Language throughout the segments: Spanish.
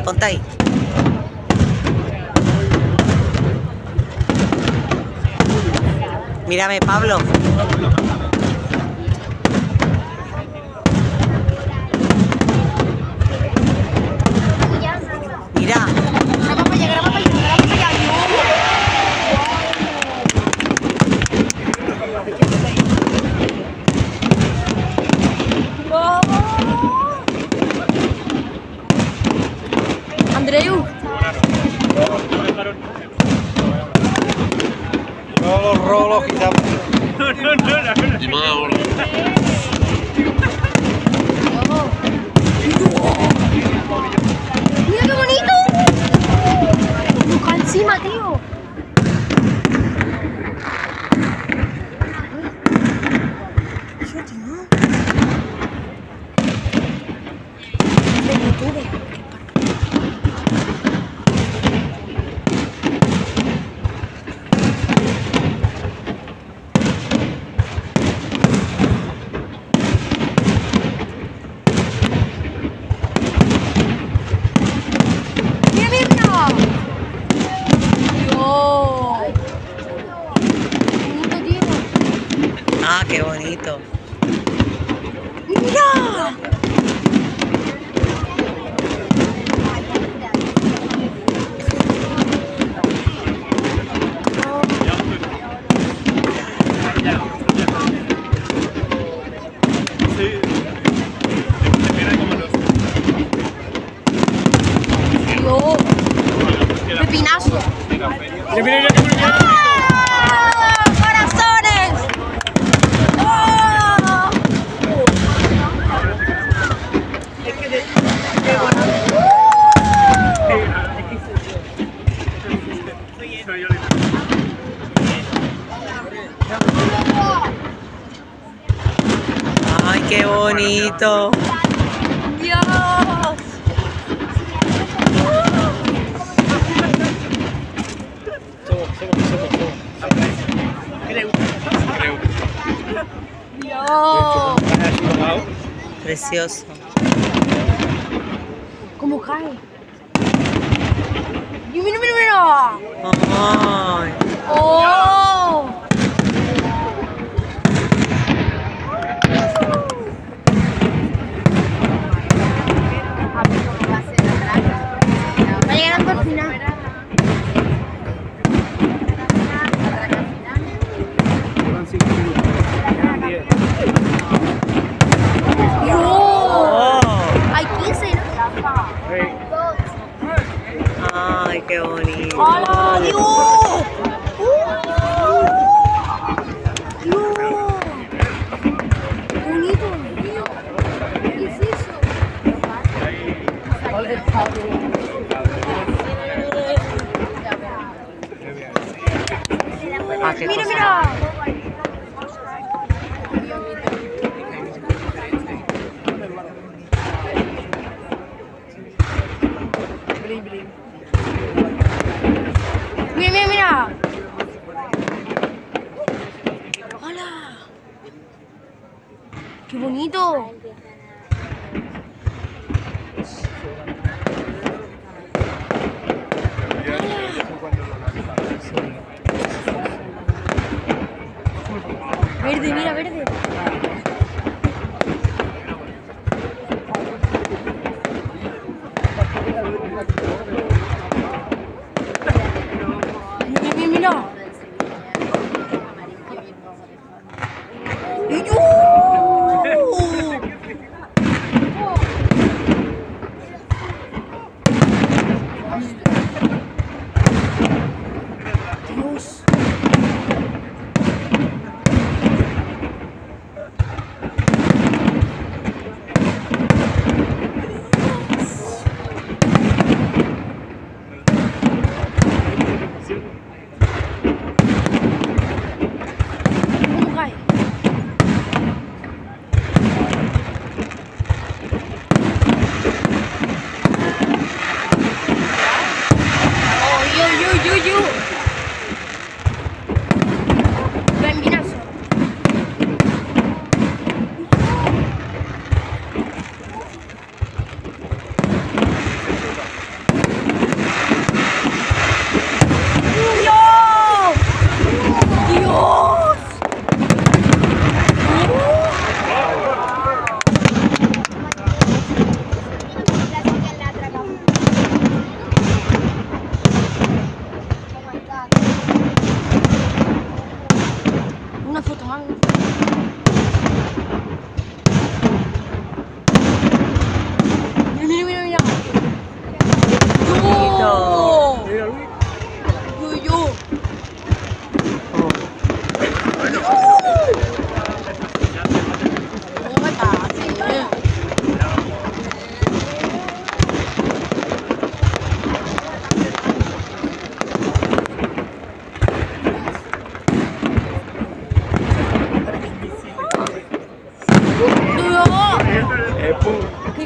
ponte ahí. Mírame, Pablo. Mira. Graba para allá, graba para allá, graba para allá. Andreu. Los rolos quitamos. Y más ahora. Mira qué bonito. Busca encima, tío. Mira, mira, mira. Dios. Bonito, tío. Ah, qué bonito. Mira. Dios. Pepinazo. ¡Ah! ¡Corazones! ¡Oh! Ay, qué bonito. ¡Dios! Dios. Precioso. ¿Cómo cae? ¡Y mira, mira, mira! Ay. ¡Oh! Va llegando al final. ¡Dios! Oh. Hay 15, ¿no? Ay, qué bonito. ¡Hola, Dios! ¡Dios! ¡Qué bonito! ¿Qué es eso? Ah, qué ¡Mira, cosa. mira! ¡Mira, mira, mira! ¡Hola! ¡Qué bonito! Verde, mira, verde. Mira, mira, mira. ¡Y yo!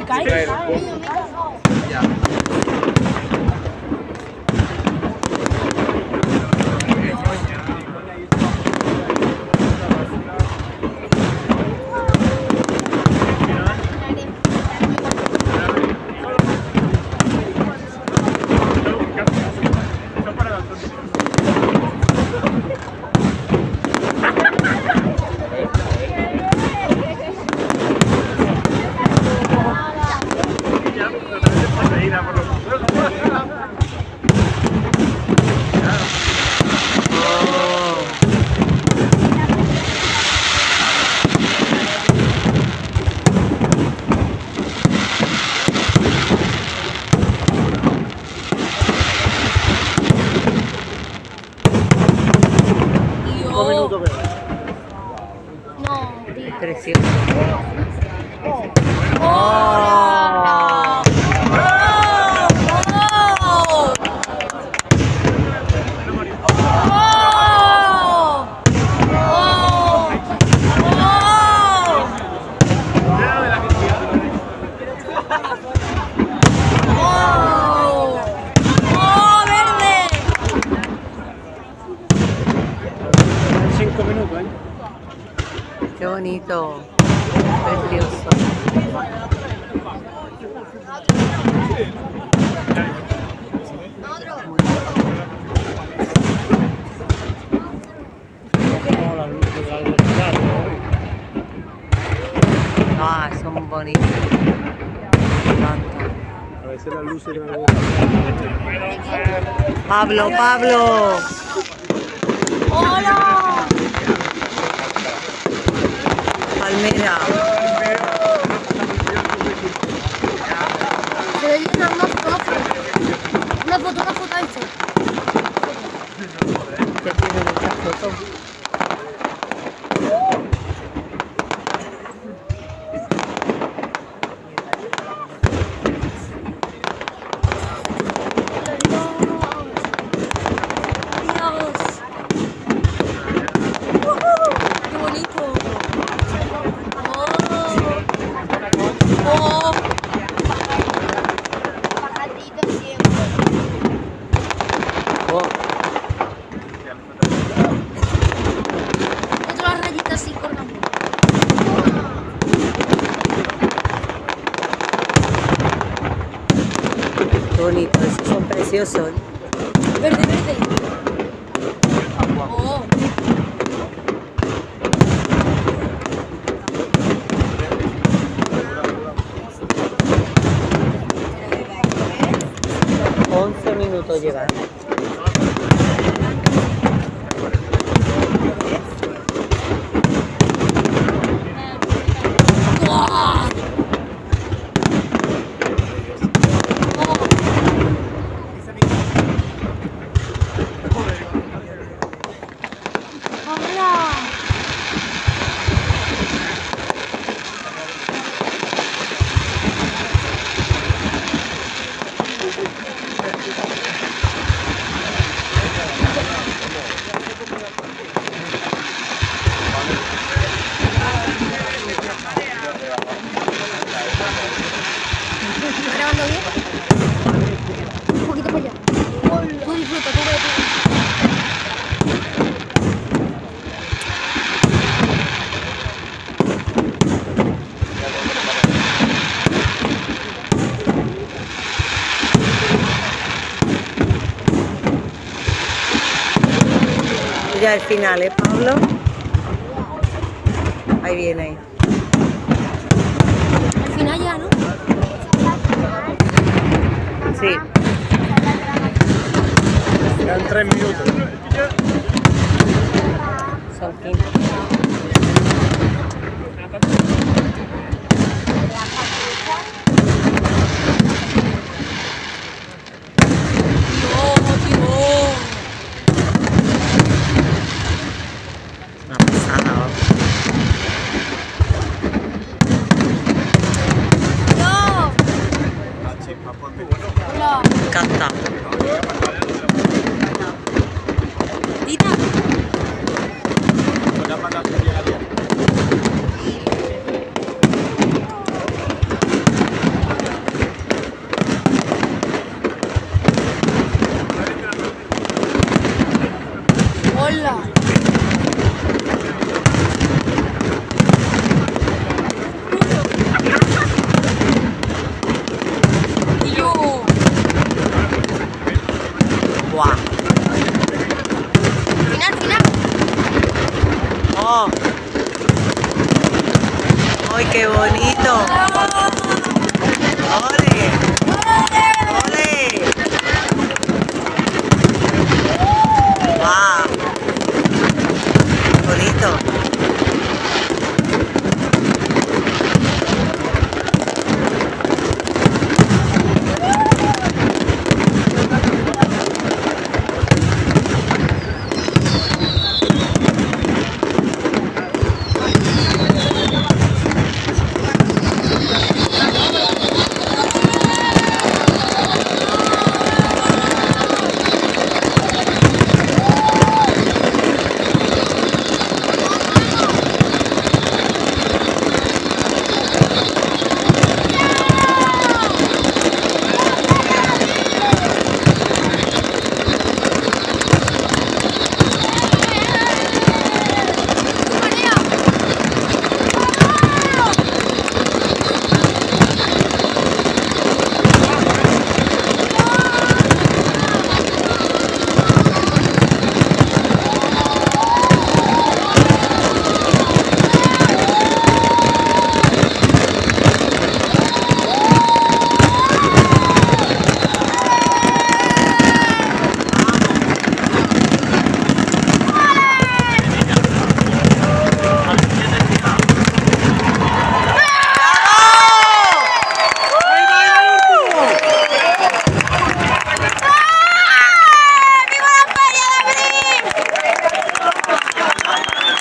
Sí, cae. No, tío. Precioso. ¡Oh! ¡Oh! ¡Oh, verde! 5 minutos, ¿eh? Qué bonito. Precioso. Como las luces de la velocidad, Ah, son bonitos. Tanto. a veces las luces de la Pablo, Pablo. ¡Hola! Palmera. Se le dio una foto. Una foto hecho. Ya tiene muchas fotos. ¡Qué bonito! ¡Oh! Oh, Otras rayitas así colgando. qué bonito. Esos son preciosos. Verde. ¡Oh! 11 minutos llevan. ¡Guau! ¡Hola! ¿Estás grabando bien? Un poquito para allá. Tú disfruta, tú ve. Ya el final, ¿eh, Pablo? Ahí viene. Al final ya, ¿no? Sí. Quedan 3 minutos. Son 15. Una pasada. ¡No! Me encanta.